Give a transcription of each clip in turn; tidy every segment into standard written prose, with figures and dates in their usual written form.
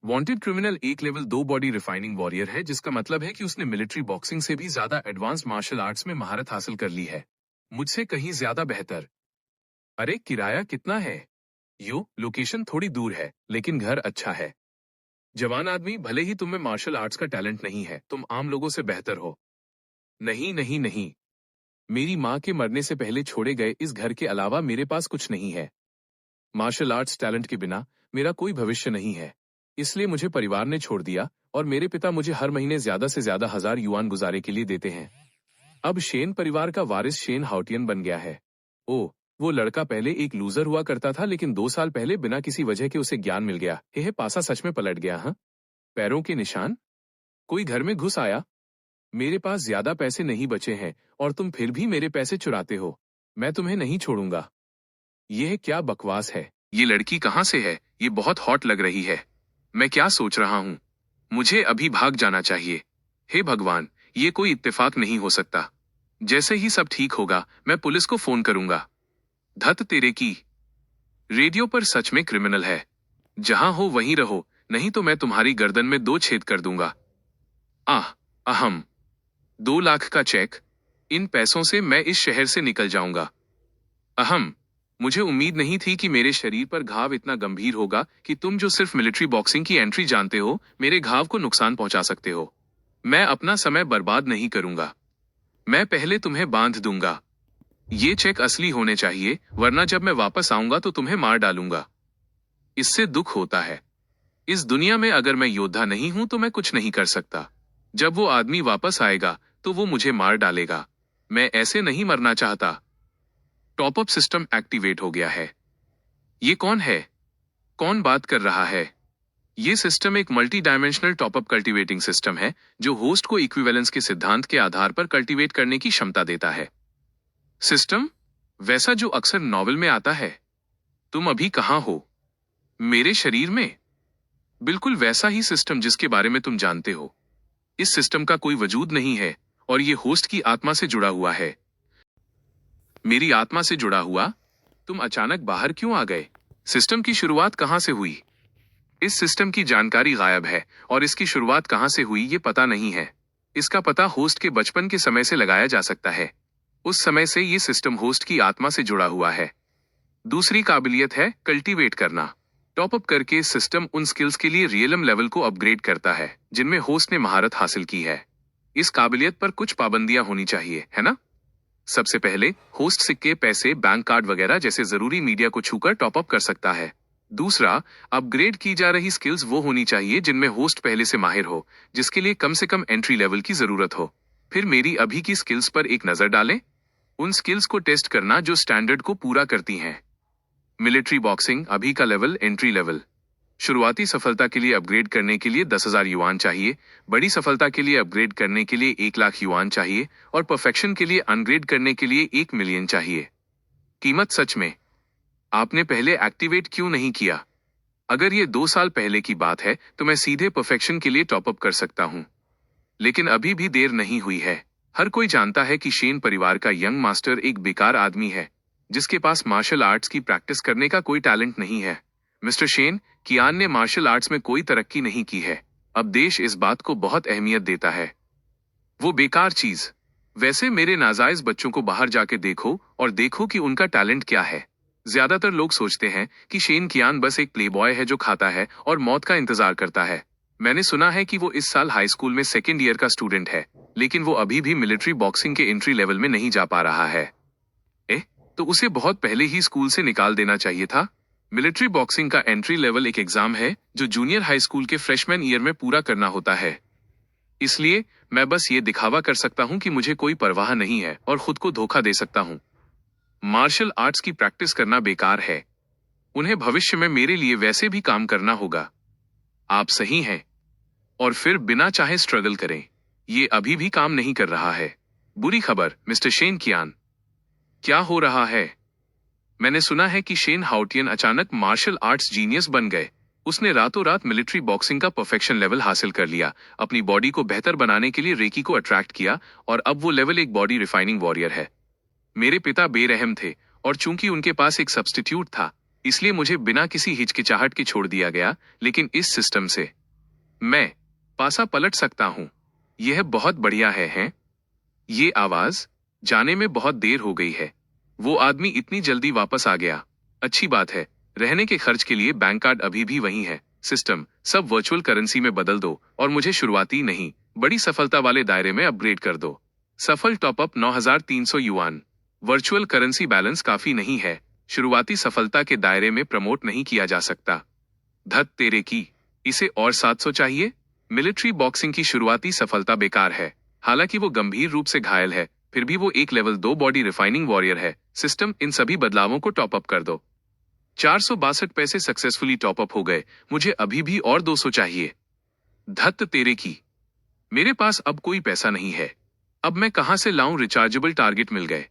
Wanted criminal एक level 2 body refining warrior है, जिसका मतलब है कि उसने मिलिट्री बॉक्सिंग से भी ज्यादा एडवांस मार्शल आर्ट्स में महारत हासिल कर ली है। मुझसे कहीं ज्यादा बेहतर। अरे किराया कितना है? लोकेशन थोड़ी दूर है, लेकिन घर अच्छा है। जवान आदमी, भले ही तुम में मार्शल आर्ट्स का टैलेंट नहीं है, तुम आम लोगों से बेहतर हो। नहीं नहीं नहीं, मेरी माँ के मरने से पहले छोड़े गए इस घर के अलावा मेरे पास कुछ नहीं है। मार्शल आर्ट्स टैलेंट के बिना मेरा कोई भविष्य नहीं है। इसलिए मुझे परिवार ने छोड़ दिया और मेरे पिता मुझे हर महीने ज्यादा से ज्यादा 1000 युआन गुजारे के लिए देते हैं। अब शेन परिवार का वारिस शेन हाउटियन बन गया है। ओ, वो लड़का पहले एक लूजर हुआ करता था, लेकिन 2 साल पहले बिना किसी वजह के उसे ज्ञान मिल गया। पासा सच में पलट गया। हाँ, पैरों के निशान। कोई घर में घुस आया। मेरे पास ज्यादा पैसे नहीं बचे हैं और तुम फिर भी मेरे पैसे चुराते हो। मैं तुम्हें नहीं छोड़ूंगा। यह क्या बकवास है? ये लड़की कहाँ से है? ये बहुत हॉट लग रही है। मैं क्या सोच रहा हूँ? मुझे अभी भाग जाना चाहिए। हे भगवान, ये कोई इत्तेफाक नहीं हो सकता। जैसे ही सब ठीक होगा, मैं पुलिस को फोन करूंगा। धत तेरे की। रेडियो पर सच में क्रिमिनल है। जहां हो वहीं रहो, नहीं तो मैं तुम्हारी गर्दन में 2 छेद कर दूंगा। अहम 2 लाख का चेक। इन पैसों से मैं इस शहर से निकल जाऊंगा। मुझे उम्मीद नहीं थी कि मेरे शरीर पर घाव इतना गंभीर होगा कि तुम जो सिर्फ मिलिट्री बॉक्सिंग की एंट्री जानते हो, मेरे घाव को नुकसान पहुंचा सकते हो। मैं अपना समय बर्बाद नहीं करूंगा। मैं पहले तुम्हें बांध दूंगा। ये चेक असली होने चाहिए, वरना जब मैं वापस आऊंगा तो तुम्हें मार डालूंगा। इससे दुख होता है। इस दुनिया में अगर मैं योद्धा नहीं हूं तो मैं कुछ नहीं कर सकता। जब वो आदमी वापस आएगा तो वो मुझे मार डालेगा। मैं ऐसे नहीं मरना चाहता। टॉपअप सिस्टम एक्टिवेट हो गया है। ये कौन है? कौन बात कर रहा है? ये सिस्टम एक multi dimensional top up cultivating system है, जो होस्ट को इक्विवेलेंस के सिद्धांत के आधार पर कल्टीवेट करने की क्षमता देता है। सिस्टम वैसा जो अक्सर नॉवेल में आता है। तुम अभी कहां हो? मेरे शरीर में। बिल्कुल वैसा ही सिस्टम जिसके बारे में तुम जानते हो। इस सिस्टम का कोई वजूद नहीं है और ये होस्ट की आत्मा से जुड़ा हुआ है। मेरी आत्मा से जुड़ा हुआ? तुम अचानक बाहर क्यों आ गए? सिस्टम की शुरुआत कहां से हुई? इस सिस्टम की जानकारी गायब है और इसकी शुरुआत कहां से हुई ये पता नहीं है। इसका पता होस्ट के बचपन के समय से लगाया जा सकता है। उस समय से ये सिस्टम होस्ट की आत्मा से जुड़ा हुआ है। दूसरी काबिलियत है कल्टीवेट करना। टॉपअप करके सिस्टम उन स्किल्स के लिए रियलम लेवल को अपग्रेड करता है जिनमें होस्ट ने महारत हासिल की है। इस काबिलियत पर कुछ पाबंदियां होनी चाहिए, है ना? सबसे पहले, होस्ट सिक्के, पैसे, बैंक कार्ड वगैरह जैसे जरूरी मीडिया को छूकर टॉपअप कर सकता है। दूसरा, अपग्रेड की जा रही स्किल्स वो होनी चाहिए जिनमें होस्ट पहले से माहिर हो, जिसके लिए कम से कम एंट्री लेवल की जरूरत हो। फिर मेरी अभी की स्किल्स पर एक नजर डालें। उन स्किल्स को टेस्ट करना जो स्टैंडर्ड को पूरा करती हैं। मिलिट्री बॉक्सिंग अभी का लेवल, एंट्री लेवल। शुरुआती सफलता के लिए अपग्रेड करने के लिए 10,000 युआन चाहिए। बड़ी सफलता के लिए अपग्रेड करने के लिए 1 लाख युआन चाहिए और परफेक्शन के लिए अपग्रेड करने के लिए 1 मिलियन चाहिए। कीमत सच में। आपने पहले एक्टिवेट क्यों नहीं किया? अगर ये 2 साल पहले की बात है तो मैं सीधे परफेक्शन के लिए टॉपअप कर सकता हूं। लेकिन अभी भी देर नहीं हुई है। हर कोई जानता है कि शेन परिवार का यंग मास्टर एक बेकार आदमी है, जिसके पास मार्शल आर्ट्स की प्रैक्टिस करने का कोई टैलेंट नहीं है। मिस्टर शेन, कियान ने मार्शल आर्ट्स में कोई तरक्की नहीं की है। अब देश इस बात को बहुत अहमियत देता है। वो बेकार चीज। वैसे मेरे नाजायज बच्चों को बाहर जाके देखो और देखो कि उनका टैलेंट क्या है। ज्यादातर लोग सोचते हैं कि शेन कियान बस एक प्लेबॉय है जो खाता है और मौत का इंतजार करता है। मैंने सुना है कि वो इस साल हाई स्कूल में 2nd ईयर का स्टूडेंट है, लेकिन वो अभी भी मिलिट्री बॉक्सिंग के एंट्री लेवल में नहीं जा पा रहा है। तो उसे बहुत पहले ही स्कूल से निकाल देना चाहिए था। मिलिट्री बॉक्सिंग का एंट्री लेवल एक एग्जाम है जो जूनियर हाई स्कूल के फ्रेशमैन ईयर में पूरा करना होता है। इसलिए मैं बस ये दिखावा कर सकता हूँ कि मुझे कोई परवाह नहीं है और खुद को धोखा दे सकता हूँ। मार्शल आर्ट्स की प्रैक्टिस करना बेकार है। उन्हें भविष्य में मेरे लिए वैसे भी काम करना होगा। आप सही हैं। और फिर बिना चाहे स्ट्रगल करें। ये अभी भी काम नहीं कर रहा है। बुरी खबर, मिस्टर शेन कियान। क्या हो रहा है? मैंने सुना है कि शेन हाउटियन अचानक मार्शल आर्ट्स जीनियस बन गए। उसने रातों रात मिलिट्री बॉक्सिंग का परफेक्शन लेवल हासिल कर लिया, अपनी बॉडी को बेहतर बनाने के लिए रेकी को अट्रैक्ट किया और अब वो लेवल एक बॉडी रिफाइनिंग वॉरियर है। मेरे पिता बेरहम थे और चूंकि उनके पास एक सब्स्टिट्यूट था, इसलिए मुझे बिना किसी हिचकिचाहट के छोड़ दिया गया, लेकिन इस सिस्टम से मैं पासा पलट सकता हूं। यह बहुत बढ़िया है, हैं? ये आवाज, जाने में बहुत देर हो गई है। वो आदमी इतनी जल्दी वापस आ गया। अच्छी बात है। रहने के खर्च के लिए बैंक कार्ड अभी भी वही है। सिस्टम, सब वर्चुअल करेंसी में बदल दो और मुझे शुरुआती नहीं, बड़ी सफलता वाले दायरे में अपग्रेड कर दो। सफल top up 9,300 yuan. Virtual currency balance काफी नहीं है। शुरुआती सफलता के दायरे में प्रमोट नहीं किया जा सकता। धत तेरे की, इसे और 700 चाहिए। मिलिट्री बॉक्सिंग की शुरुआती सफलता बेकार है। हालांकि वो गंभीर रूप से घायल है, फिर भी वो एक लेवल 2 बॉडी रिफाइनिंग वॉरियर है। सिस्टम, इन सभी बदलावों को टॉप अप कर दो। 462 पैसे सक्सेसफुली टॉप अप हो गए। मुझे अभी भी और 200 चाहिए। धत तेरे की, मेरे पास अब कोई पैसा नहीं है। अब मैं कहां से लाऊं? रिचार्जेबल टारगेट मिल गए।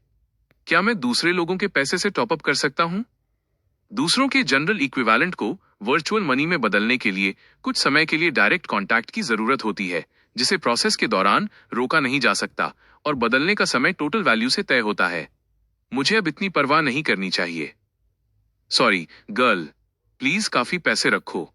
क्या मैं दूसरे लोगों के पैसे से टॉप अप कर सकता हूं? दूसरों के जनरल इक्विवेलेंट को वर्चुअल मनी में बदलने के लिए कुछ समय के लिए डायरेक्ट कॉन्टैक्ट की जरूरत होती है, जिसे प्रोसेस के दौरान रोका नहीं जा सकता और बदलने का समय टोटल वैल्यू से तय होता है। मुझे अब इतनी परवाह नहीं करनी चाहिए। सॉरी गर्ल, प्लीज काफी पैसे रखो।